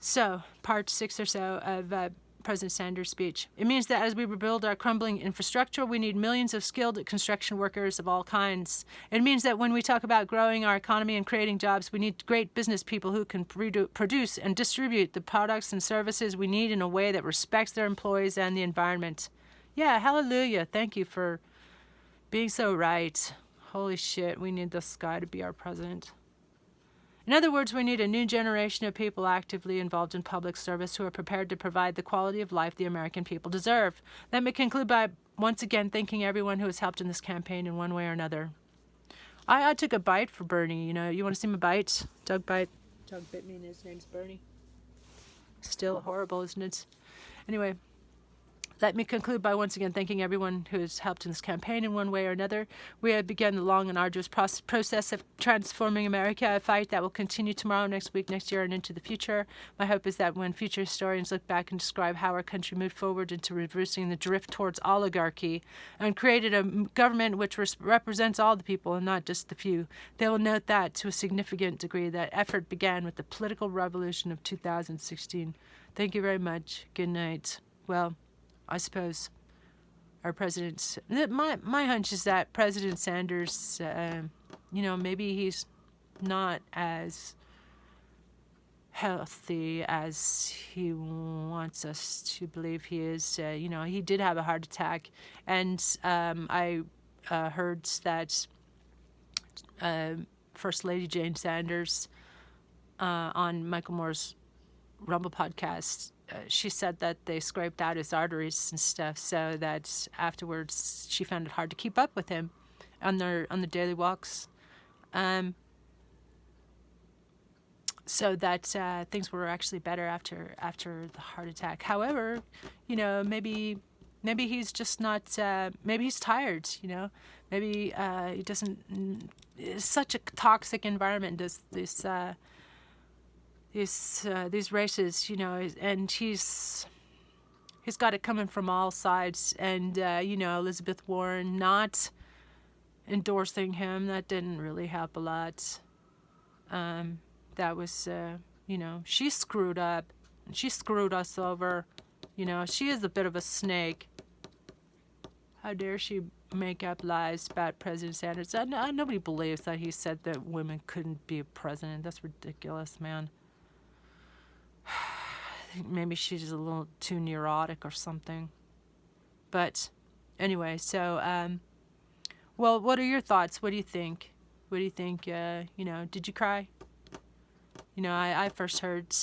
So, part 6 or so of President Sanders' speech. It means that as we rebuild our crumbling infrastructure, we need millions of skilled construction workers of all kinds. It means that when we talk about growing our economy and creating jobs, we need great business people who can produce and distribute the products and services we need in a way that respects their employees and the environment. Yeah, hallelujah. Thank you for being so right. Holy shit, we need this guy to be our president. In other words, we need a new generation of people actively involved in public service who are prepared to provide the quality of life the American people deserve. Let me conclude by once again thanking everyone who has helped in this campaign in one way or another. I took a bite for Bernie. You know, you want to see my bite? Doug bite. Doug bit me and his name's Bernie. Still horrible, isn't it? Anyway. Let me conclude by once again thanking everyone who has helped in this campaign in one way or another. We have begun the long and arduous process of transforming America, a fight that will continue tomorrow, next week, next year, and into the future. My hope is that when future historians look back and describe how our country moved forward into reversing the drift towards oligarchy and created a government which represents all the people and not just the few, they will note that, to a significant degree, that effort began with the political revolution of 2016. Thank you very much. Good night. Well, I suppose our president, my hunch is that President Sanders, maybe he's not as healthy as he wants us to believe he is. He did have a heart attack, and I heard that First Lady Jane Sanders on Michael Moore's Rumble podcast, she said that they scraped out his arteries and stuff, so that afterwards she found it hard to keep up with him on the daily walks. So that things were actually better after the heart attack. However, maybe he's just not. Maybe he's tired. Maybe he doesn't. It's such a toxic environment. These races, and he's got it coming from all sides. And Elizabeth Warren not endorsing him, that didn't really help a lot. That was she screwed up. She screwed us over. She is a bit of a snake. How dare she make up lies about President Sanders? Nobody believes that he said that women couldn't be a president. That's ridiculous, man. I think maybe she's a little too neurotic or something. But anyway, so well, what are your thoughts? What do you think? What do you think? Did you cry? I first heard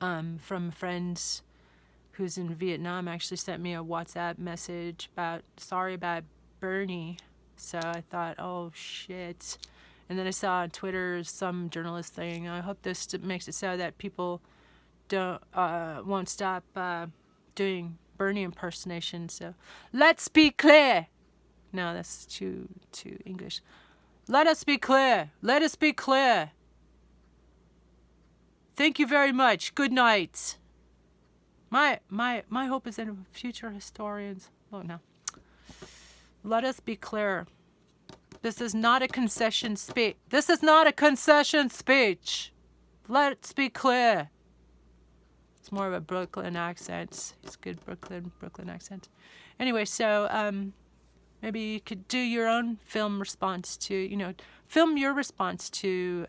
from friends who's in Vietnam, actually sent me a WhatsApp message sorry about Bernie. So I thought, oh shit. And then I saw on Twitter some journalist saying, I hope this makes it so that people won't stop doing Bernie impersonations. So let's be clear. No, that's too English. Let us be clear. Let us be clear. Thank you very much. Good night. My hope is that future historians. Oh no. Let us be clear. This is not a concession speech. This is not a concession speech. Let's be clear. It's more of a Brooklyn accent. It's good Brooklyn accent. Anyway, so maybe you could do your own film response to, film your response to,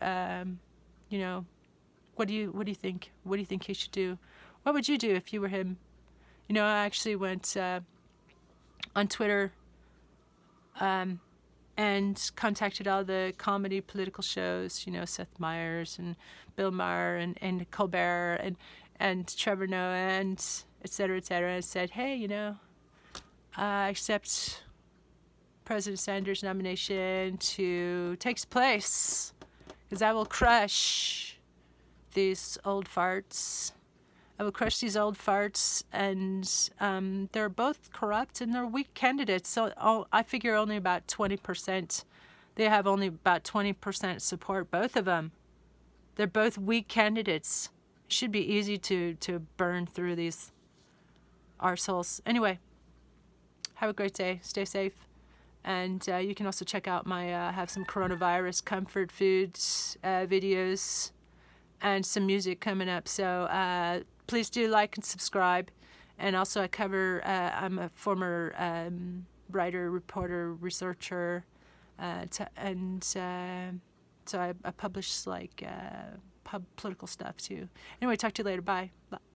what do you think? What do you think he should do? What would you do if you were him? I actually went on Twitter and contacted all the comedy political shows, Seth Meyers and Bill Maher and Colbert and Trevor Noah and et cetera, and said, hey, I accept President Sanders' nomination to take place because I will crush these old farts. I will crush these old farts, and they're both corrupt and they're weak candidates. So I figure only about 20%. They have only about 20% support, both of them. They're both weak candidates. It should be easy to burn through these arseholes. Anyway, have a great day. Stay safe. And you can also check out my have some coronavirus comfort foods videos and some music coming up. So please do like and subscribe. And also I cover, I'm a former writer, reporter, researcher, so I publish like political stuff too. Anyway, talk to you later. Bye.